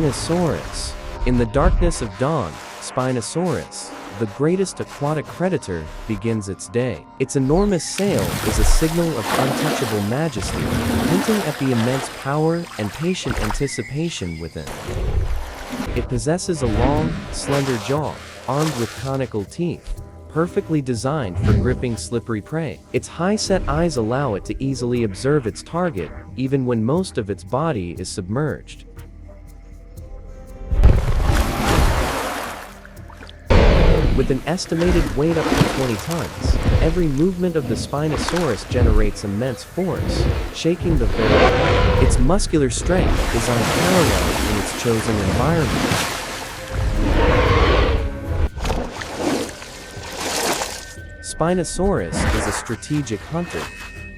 Spinosaurus. In the darkness of dawn, Spinosaurus, the greatest aquatic predator, begins its day. Its enormous sail is a signal of untouchable majesty, hinting at the immense power and patient anticipation within. It possesses a long, slender jaw, armed with conical teeth, perfectly designed for gripping slippery prey. Its high-set eyes allow it to easily observe its target, even when most of its body is submerged. With an estimated weight up to 20 tons, every movement of the Spinosaurus generates immense force, shaking the very earth. Its muscular strength is unparalleled in its chosen environment. Spinosaurus is a strategic hunter,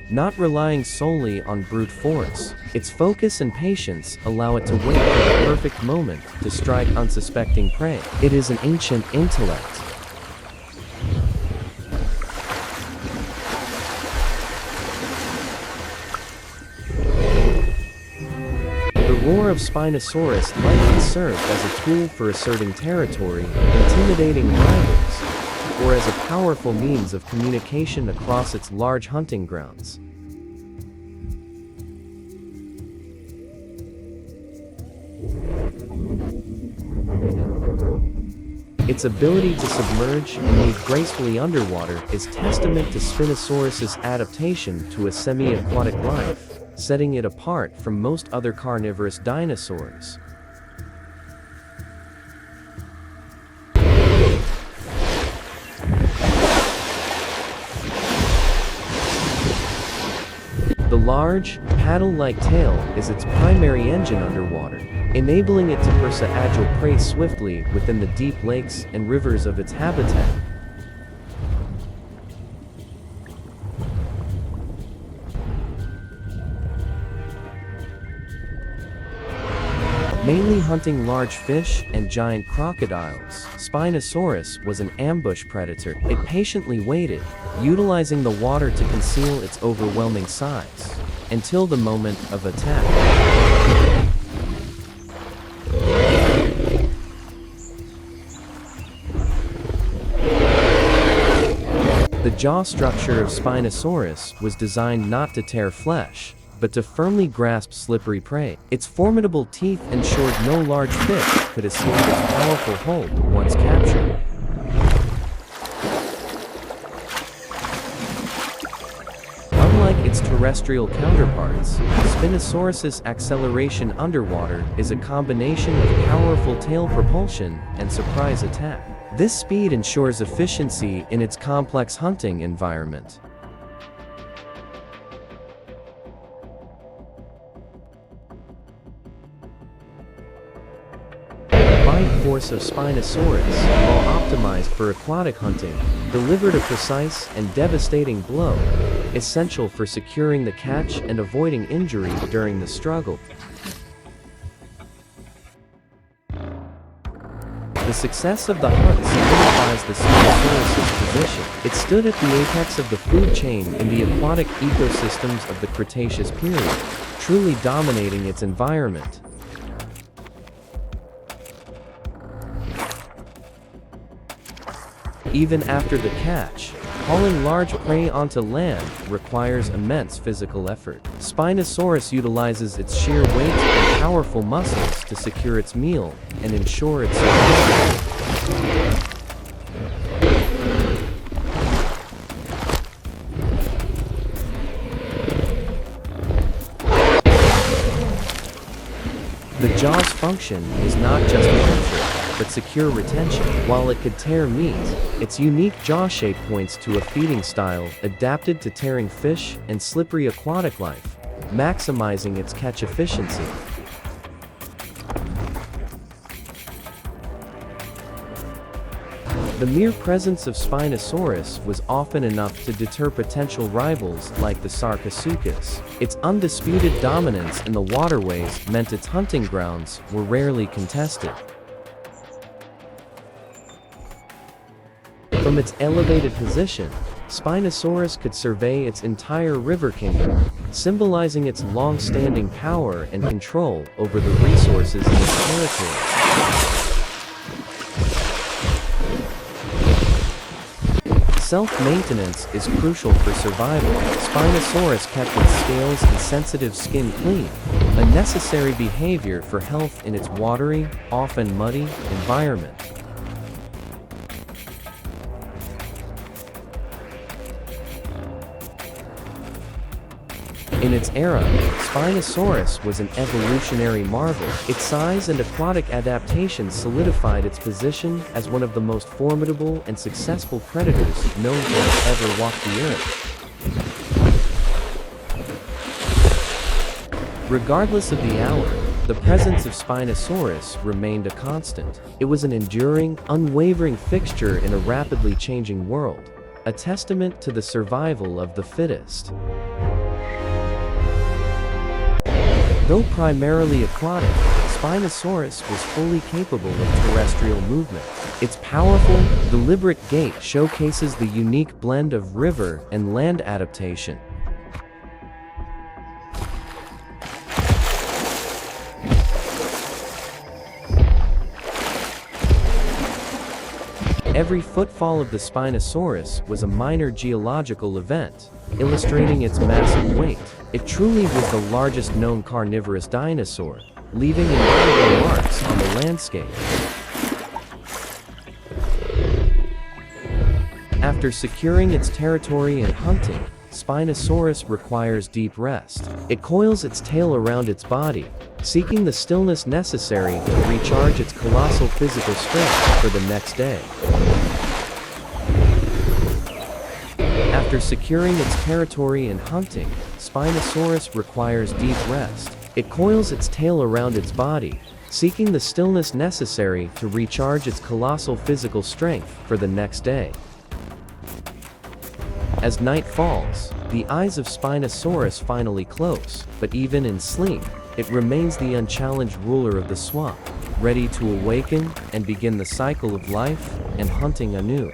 not relying solely on brute force. Its focus and patience allow it to wait for the perfect moment to strike unsuspecting prey. It is an ancient intellect. The roar of Spinosaurus likely served as a tool for asserting territory, intimidating rivals, or as a powerful means of communication across its large hunting grounds. Its ability to submerge and move gracefully underwater is testament to Spinosaurus's adaptation to a semi-aquatic life, setting it apart from most other carnivorous dinosaurs. The large, paddle-like tail is its primary engine underwater, enabling it to pursue agile prey swiftly within the deep lakes and rivers of its habitat. Mainly hunting large fish and giant crocodiles, Spinosaurus was an ambush predator. It patiently waited, utilizing the water to conceal its overwhelming size, until the moment of attack. The jaw structure of Spinosaurus was designed not to tear flesh, but to firmly grasp slippery prey. Its formidable teeth ensured no large fish could escape its powerful hold once captured. Unlike its terrestrial counterparts, Spinosaurus's acceleration underwater is a combination of powerful tail propulsion and surprise attack. This speed ensures efficiency in its complex hunting environment. The force of Spinosaurus, while optimized for aquatic hunting, delivered a precise and devastating blow, essential for securing the catch and avoiding injury during the struggle. The success of the hunt solidifies the Spinosaurus's position. It stood at the apex of the food chain in the aquatic ecosystems of the Cretaceous period, truly dominating its environment. Even after the catch, hauling large prey onto land requires immense physical effort. Spinosaurus utilizes its sheer weight and powerful muscles to secure its meal and ensure its survival. The jaw's function is not just capture, but secure retention. While it could tear meat, its unique jaw shape points to a feeding style adapted to tearing fish and slippery aquatic life, maximizing its catch efficiency. The mere presence of Spinosaurus was often enough to deter potential rivals like the Sarcosuchus. Its undisputed dominance in the waterways meant its hunting grounds were rarely contested. From its elevated position, Spinosaurus could survey its entire river kingdom, symbolizing its long-standing power and control over the resources in its territory. Self-maintenance is crucial for survival. Spinosaurus kept its scales and sensitive skin clean, a necessary behavior for health in its watery, often muddy, environment. In its era, Spinosaurus was an evolutionary marvel. Its size and aquatic adaptations solidified its position as one of the most formidable and successful predators known to have ever walked the earth. Regardless of the hour, the presence of Spinosaurus remained a constant. It was an enduring, unwavering fixture in a rapidly changing world, a testament to the survival of the fittest. Though primarily aquatic, Spinosaurus was fully capable of terrestrial movement. Its powerful, deliberate gait showcases the unique blend of river and land adaptation. Every footfall of the Spinosaurus was a minor geological event, illustrating its massive weight. It truly was the largest known carnivorous dinosaur, leaving indelible marks on the landscape. After securing its territory and hunting, Spinosaurus requires deep rest. It coils its tail around its body, seeking the stillness necessary to recharge its colossal physical strength for the next day. After securing its territory and hunting, Spinosaurus requires deep rest. It coils its tail around its body, seeking the stillness necessary to recharge its colossal physical strength for the next day. As night falls, the eyes of Spinosaurus finally close, but even in sleep, it remains the unchallenged ruler of the swamp, ready to awaken and begin the cycle of life and hunting anew.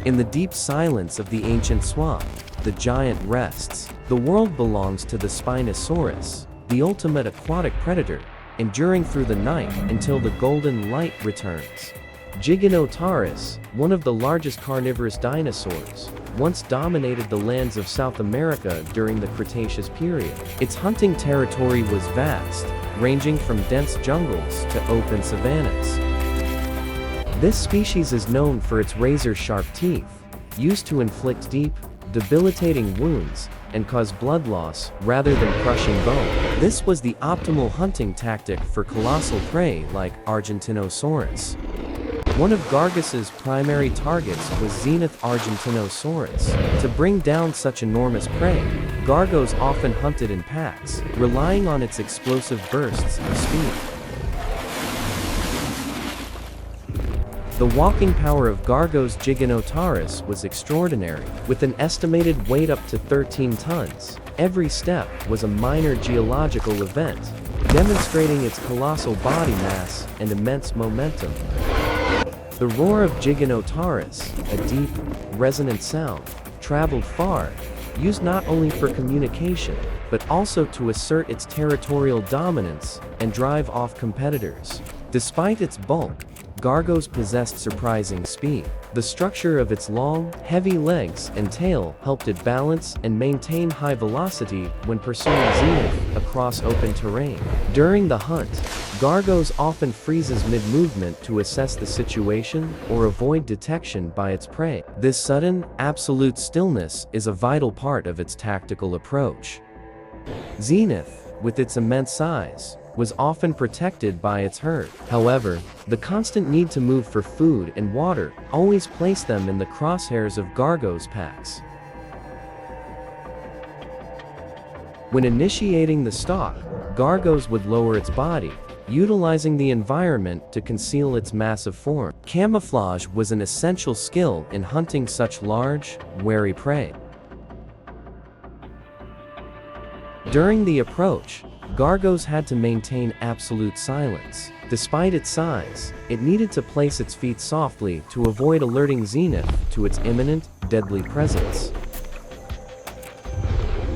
In the deep silence of the ancient swamp, the giant rests. The world belongs to the Spinosaurus, the ultimate aquatic predator, enduring through the night until the golden light returns. Giganotosaurus, one of the largest carnivorous dinosaurs, once dominated the lands of South America during the Cretaceous period. Its hunting territory was vast, ranging from dense jungles to open savannas. This species is known for its razor-sharp teeth, used to inflict deep, debilitating wounds and cause blood loss rather than crushing bone. This was the optimal hunting tactic for colossal prey like Argentinosaurus. One of Gargus's primary targets was Zenith Argentinosaurus. To bring down such enormous prey, Gargos often hunted in packs, relying on its explosive bursts of speed. The walking power of Gargos giganotosaurus was extraordinary, with an estimated weight up to 13 tons. Every step was a minor geological event, demonstrating its colossal body mass and immense momentum. The roar of Giganotosaurus, a deep, resonant sound, traveled far, used not only for communication, but also to assert its territorial dominance and drive off competitors. Despite its bulk, Gargos possessed surprising speed. The structure of its long, heavy legs and tail helped it balance and maintain high velocity when pursuing Zenith across open terrain. During the hunt, Gargos often freezes mid-movement to assess the situation or avoid detection by its prey. This sudden, absolute stillness is a vital part of its tactical approach. Zenith, with its immense size, was often protected by its herd. However, the constant need to move for food and water always placed them in the crosshairs of Gargos packs. When initiating the stalk, Gargos would lower its body, utilizing the environment to conceal its massive form. Camouflage was an essential skill in hunting such large, wary prey. During the approach, Gargos had to maintain absolute silence. Despite its size, it needed to place its feet softly to avoid alerting Zenith to its imminent, deadly presence.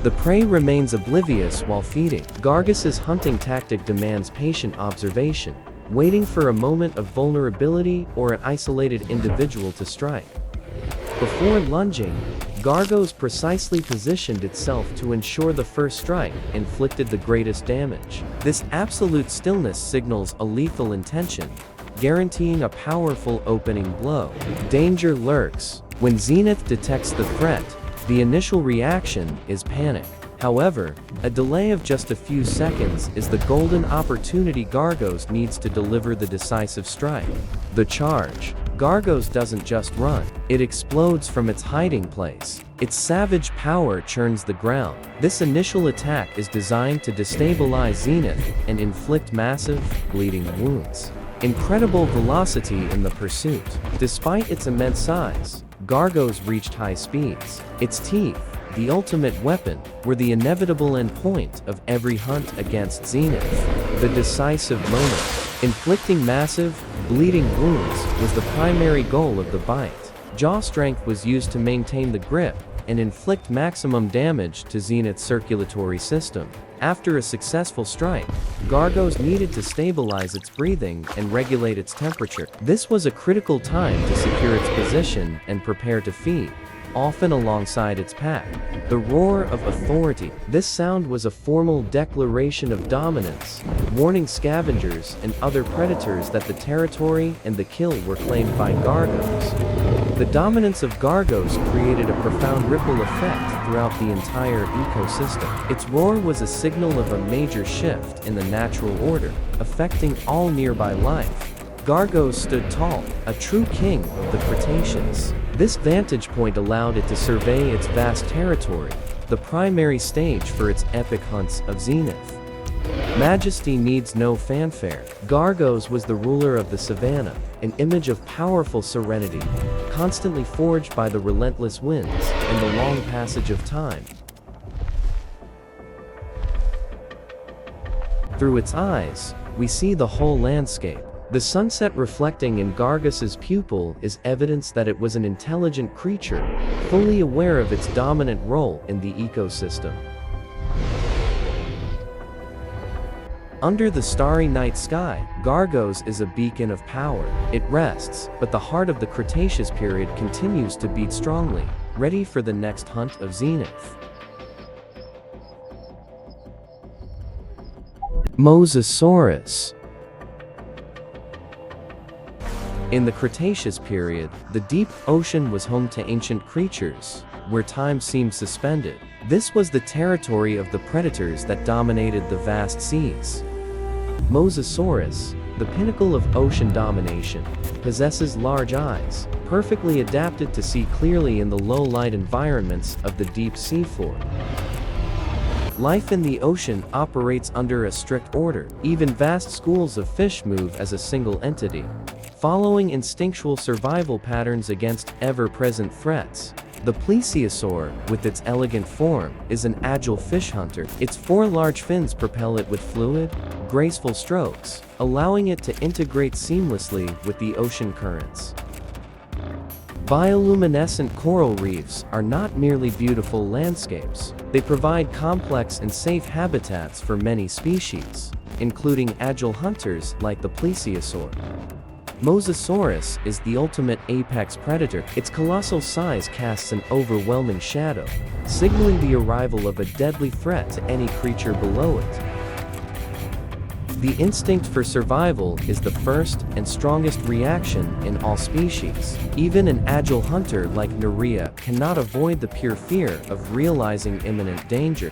The prey remains oblivious while feeding. Gargos's hunting tactic demands patient observation, waiting for a moment of vulnerability or an isolated individual to strike. Before lunging, Gargos precisely positioned itself to ensure the first strike inflicted the greatest damage. This absolute stillness signals a lethal intention, guaranteeing a powerful opening blow. Danger lurks. When Zenith detects the threat, the initial reaction is panic. However, a delay of just a few seconds is the golden opportunity Gargos needs to deliver the decisive strike. The charge. Gargos doesn't just run, it explodes from its hiding place. Its savage power churns the ground. This initial attack is designed to destabilize Zenith and inflict massive, bleeding wounds. Incredible velocity in the pursuit. Despite its immense size, Gargos reached high speeds. Its teeth, the ultimate weapon, were the inevitable endpoint of every hunt against Zenith. The decisive moment. Inflicting massive, bleeding wounds was the primary goal of the bite. Jaw strength was used to maintain the grip and inflict maximum damage to Zenith's circulatory system. After a successful strike, Gargos needed to stabilize its breathing and regulate its temperature. This was a critical time to secure its position and prepare to feed, often alongside its pack. The roar of authority. This sound was a formal declaration of dominance, warning scavengers and other predators that the territory and the kill were claimed by Gargos. The dominance of Gargos created a profound ripple effect throughout the entire ecosystem. Its roar was a signal of a major shift in the natural order, affecting all nearby life. Gargos stood tall, a true king of the Cretaceous. This vantage point allowed it to survey its vast territory, the primary stage for its epic hunts of Zenith. Majesty needs no fanfare. Gargos was the ruler of the savannah, an image of powerful serenity, constantly forged by the relentless winds and the long passage of time. Through its eyes, we see the whole landscape. The sunset reflecting in Gargos's pupil is evidence that it was an intelligent creature, fully aware of its dominant role in the ecosystem. Under the starry night sky, Gargos is a beacon of power. It rests, but the heart of the Cretaceous period continues to beat strongly, ready for the next hunt of Zenith. Mosasaurus. In the Cretaceous period, the deep ocean was home to ancient creatures, where time seemed suspended. This was the territory of the predators that dominated the vast seas. Mosasaurus, the pinnacle of ocean domination, possesses large eyes, perfectly adapted to see clearly in the low-light environments of the deep seafloor. Life in the ocean operates under a strict order. Even vast schools of fish move as a single entity, following instinctual survival patterns against ever-present threats. The plesiosaur, with its elegant form, is an agile fish hunter. Its 4 large fins propel it with fluid, graceful strokes, allowing it to integrate seamlessly with the ocean currents. Bioluminescent coral reefs are not merely beautiful landscapes. They provide complex and safe habitats for many species, including agile hunters like the plesiosaur. Mosasaurus is the ultimate apex predator. Its colossal size casts an overwhelming shadow, signaling the arrival of a deadly threat to any creature below it. The instinct for survival is the first and strongest reaction in all species. Even an agile hunter like Nerea cannot avoid the pure fear of realizing imminent danger.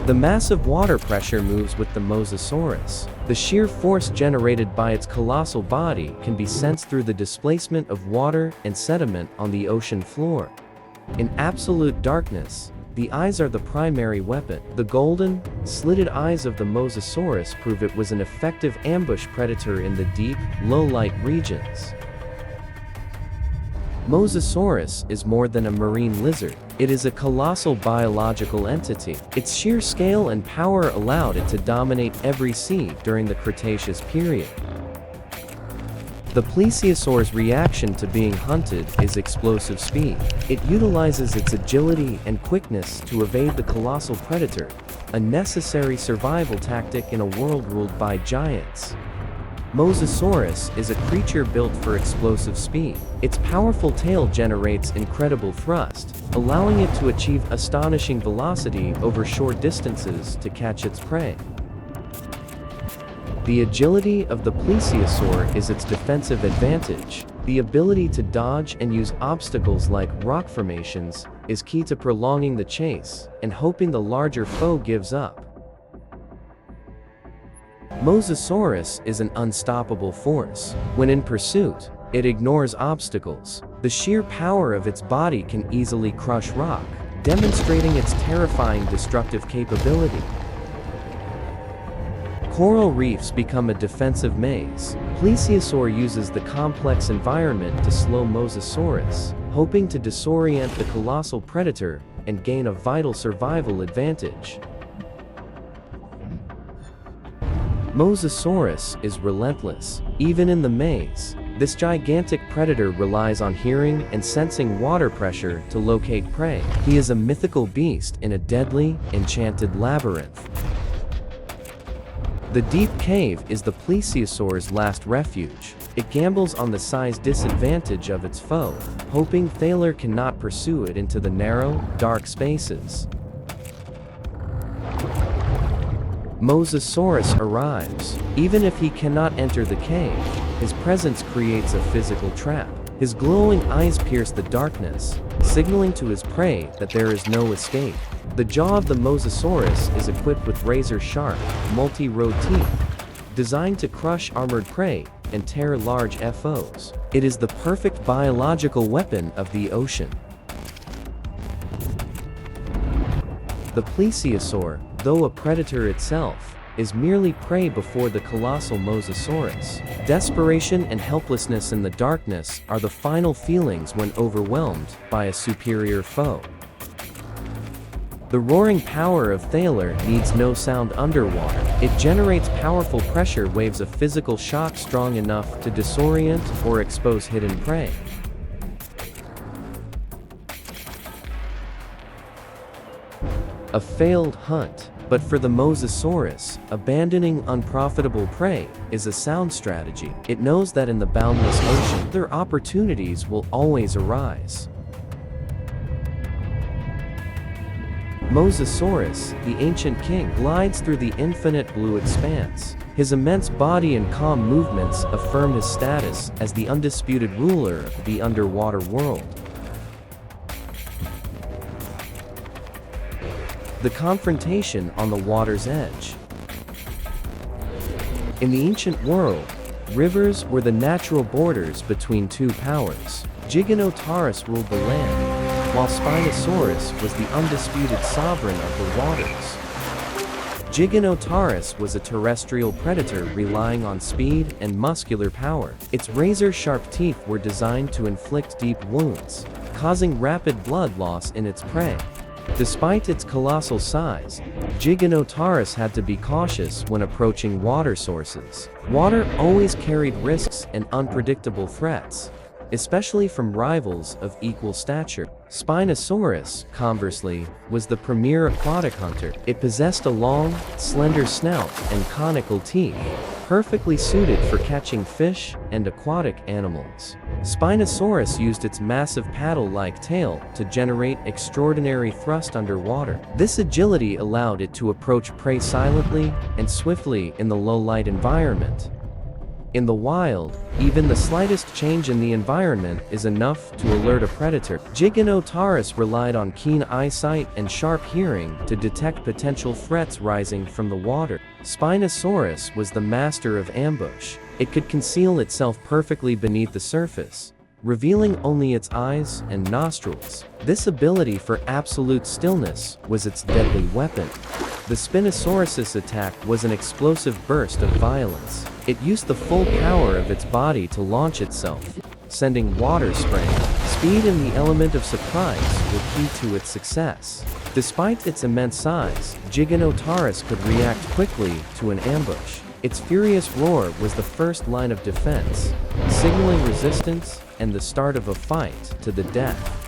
The massive water pressure moves with the Mosasaurus. The sheer force generated by its colossal body can be sensed through the displacement of water and sediment on the ocean floor. In absolute darkness, the eyes are the primary weapon. The golden, slitted eyes of the Mosasaurus prove it was an effective ambush predator in the deep, low-light regions. Mosasaurus is more than a marine lizard. It is a colossal biological entity. Its sheer scale and power allowed it to dominate every sea during the Cretaceous period. The plesiosaur's reaction to being hunted is explosive speed. It utilizes its agility and quickness to evade the colossal predator, a necessary survival tactic in a world ruled by giants. Mosasaurus is a creature built for explosive speed. Its powerful tail generates incredible thrust, allowing it to achieve astonishing velocity over short distances to catch its prey. The agility of the plesiosaur is its defensive advantage. The ability to dodge and use obstacles like rock formations is key to prolonging the chase and hoping the larger foe gives up. Mosasaurus is an unstoppable force. When in pursuit, it ignores obstacles. The sheer power of its body can easily crush rock, demonstrating its terrifying destructive capability. Coral reefs become a defensive maze. Plesiosaur uses the complex environment to slow Mosasaurus, hoping to disorient the colossal predator and gain a vital survival advantage. Mosasaurus is relentless. Even in the maze, this gigantic predator relies on hearing and sensing water pressure to locate prey. He is a mythical beast in a deadly, enchanted labyrinth. The deep cave is the plesiosaur's last refuge. It gambles on the size disadvantage of its foe, hoping Thaler cannot pursue it into the narrow, dark spaces. Mosasaurus arrives. Even if he cannot enter the cave, his presence creates a physical trap. His glowing eyes pierce the darkness, signaling to his prey that there is no escape. The jaw of the Mosasaurus is equipped with razor-sharp, multi-row teeth, designed to crush armored prey and tear large FOs. It is the perfect biological weapon of the ocean. The plesiosaur, though a predator itself, is merely prey before the colossal Mosasaurus. Desperation and helplessness in the darkness are the final feelings when overwhelmed by a superior foe. The roaring power of Thaler needs no sound underwater. It generates powerful pressure waves of physical shock strong enough to disorient or expose hidden prey. A failed hunt. But for the Mosasaurus, abandoning unprofitable prey is a sound strategy. It knows that in the boundless ocean, their opportunities will always arise. Mosasaurus, the ancient king, glides through the infinite blue expanse. His immense body and calm movements affirm his status as the undisputed ruler of the underwater world. The confrontation on the water's edge. In the ancient world, rivers were the natural borders between two powers. Giganotaurus ruled the land, while Spinosaurus was the undisputed sovereign of the waters. Giganotaurus was a terrestrial predator relying on speed and muscular power. Its razor-sharp teeth were designed to inflict deep wounds, causing rapid blood loss in its prey. Despite its colossal size, Giganotaurus had to be cautious when approaching water sources. Water always carried risks and unpredictable threats, especially from rivals of equal stature. Spinosaurus, conversely, was the premier aquatic hunter. It possessed a long, slender snout and conical teeth, perfectly suited for catching fish and aquatic animals. Spinosaurus used its massive paddle-like tail to generate extraordinary thrust underwater. This agility allowed it to approach prey silently and swiftly in the low-light environment. In the wild, even the slightest change in the environment is enough to alert a predator. Giganotaurus relied on keen eyesight and sharp hearing to detect potential threats rising from the water. Spinosaurus was the master of ambush. It could conceal itself perfectly beneath the surface, revealing only its eyes and nostrils. This ability for absolute stillness was its deadly weapon. The Spinosaurus' attack was an explosive burst of violence. It used the full power of its body to launch itself, sending water spray, Speed and the element of surprise were key to its success. Despite its immense size, Giganotaurus could react quickly to an ambush. Its furious roar was the first line of defense, signaling resistance and the start of a fight to the death.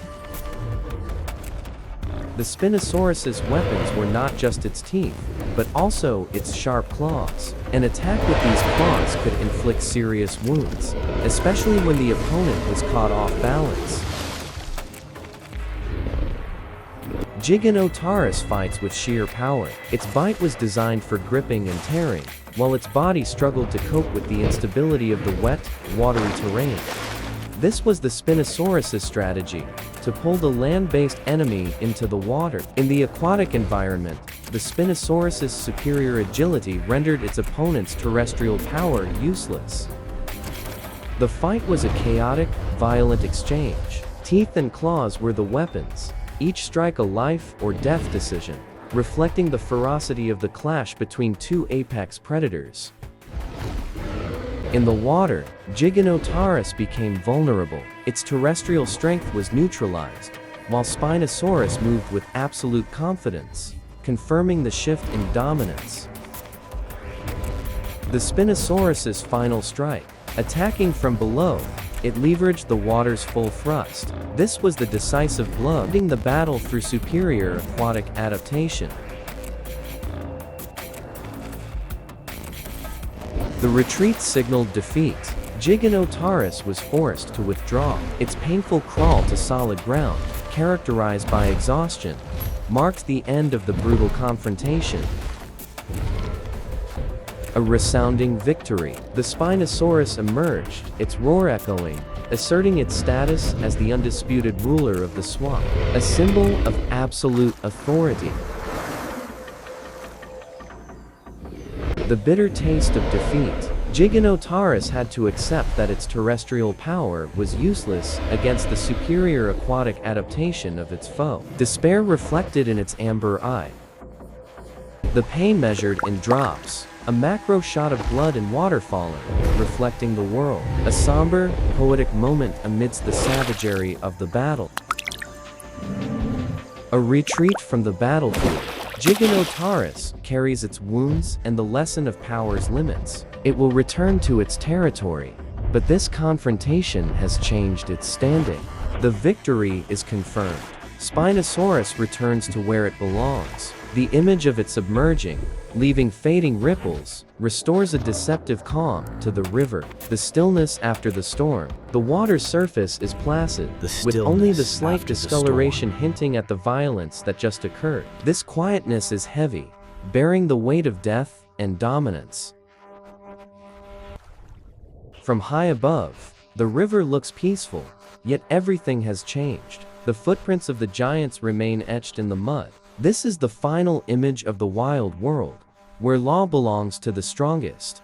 The Spinosaurus's weapons were not just its teeth, but also its sharp claws. An attack with these claws could inflict serious wounds, especially when the opponent was caught off balance. Giganotaurus fights with sheer power. Its bite was designed for gripping and tearing, while its body struggled to cope with the instability of the wet, watery terrain. This was the Spinosaurus's strategy, to pull the land-based enemy into the water. In the aquatic environment, the Spinosaurus's superior agility rendered its opponent's terrestrial power useless. The fight was a chaotic, violent exchange. Teeth and claws were the weapons, each strike a life or death decision, reflecting the ferocity of the clash between two apex predators. In the water, Giganotaurus became vulnerable. Its terrestrial strength was neutralized, while Spinosaurus moved with absolute confidence, confirming the shift in dominance. The Spinosaurus's final strike. Attacking from below, it leveraged the water's full thrust. This was the decisive blow, ending the battle through superior aquatic adaptation. The retreat signaled defeat. Giganotaurus was forced to withdraw. Its painful crawl to solid ground, characterized by exhaustion, marked the end of the brutal confrontation. A resounding victory. The Spinosaurus emerged, its roar echoing, asserting its status as the undisputed ruler of the swamp, a symbol of absolute authority. The bitter taste of defeat. Giganotaurus had to accept that its terrestrial power was useless against the superior aquatic adaptation of its foe. Despair reflected in its amber eye. The pain measured in drops, a macro shot of blood and water falling, reflecting the world. A somber, poetic moment amidst the savagery of the battle. A retreat from the battlefield. Giganotaurus carries its wounds and the lesson of power's limits. It will return to its territory, but this confrontation has changed its standing. The victory is confirmed. Spinosaurus returns to where it belongs. The image of it submerging, leaving fading ripples, restores a deceptive calm to the river. The stillness after the storm. The water's surface is placid, with only the slight discoloration hinting at the violence that just occurred. This quietness is heavy, bearing the weight of death and dominance. From high above, the river looks peaceful, yet everything has changed. The footprints of the giants remain etched in the mud. This is the final image of the wild world, where law belongs to the strongest.